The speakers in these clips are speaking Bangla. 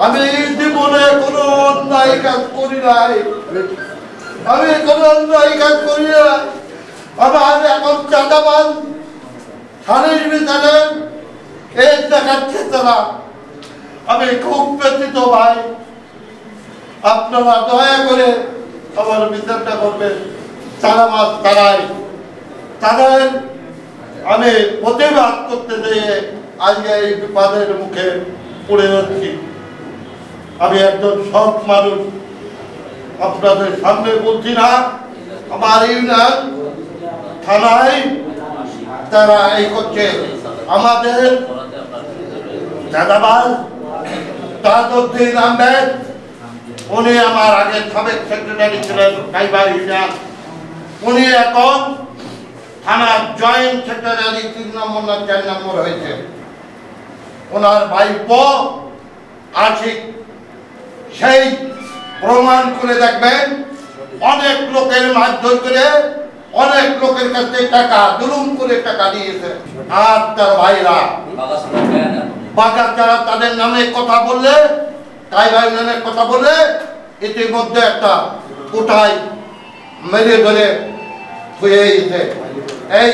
আমি জীবনে কোনো অন্যায় কাজ করি নাই, আমি কোনো অন্যায় কাজ করি নাই। আমার এখন চাঁদাবাজ থানের ভিতরে এই দেখাচ্ছে তারা, আমি খুব ব্যথিত ভাই। আপনারা দয়া করে আমার বিচারটা করবেন। চাঁদাবাজ তাদের আমি প্রতিবাদ করতে যেয়ে আজকে এই বিপদের মুখে পড়ে যাচ্ছি। আমি একজন সৎ মানুষ, আপনাদের সামনে বলছি না। আমার ইউনিয়ন থানায় তারা এই করছে, আমাদের চাঁদাবাজ তাজউদ্দিন আহমেদ, উনি আমার আগে সাবেক সেক্রেটারি ছিলেন কাইবার ইউনিয়ন, উনি এখন থানার জয়েন্ট সেক্রেটারি 3 নম্বর না 4 নম্বর হয়েছে। ওনার ভাইপো আশিক সেই প্রমাণ করে দেখবেন, অনেক লোকের মারধর করে অনেক লোকের কাছে টাকা জুলুম করে টাকা নিয়েছে। আর তার ভাইরা বাজার যারা তাদের নামে কথা বললে, কাইবার ইউনিয়নের কথা বললে, ইতিমধ্যে একটা কোঠায় মেরে ধরে হয়ে গেছে। এই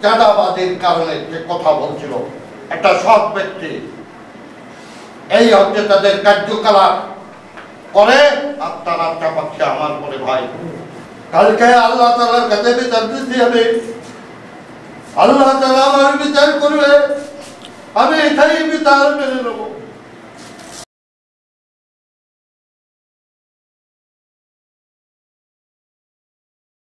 চাঁদাবাদের কারণে যে কথা বলছিল একটা সৎ ব্যক্তি, এই হচ্ছে তাদের কার্যকলাপ করে। আর তারা চাপাচ্ছে আমার পরে ভাই। কালকে আল্লাহ তাআলার কাছে বিচার দিতে হবে, আল্লাহ তাআলা আমার বিচার করবে, আমি এটাই বিচার মেনে নেবো।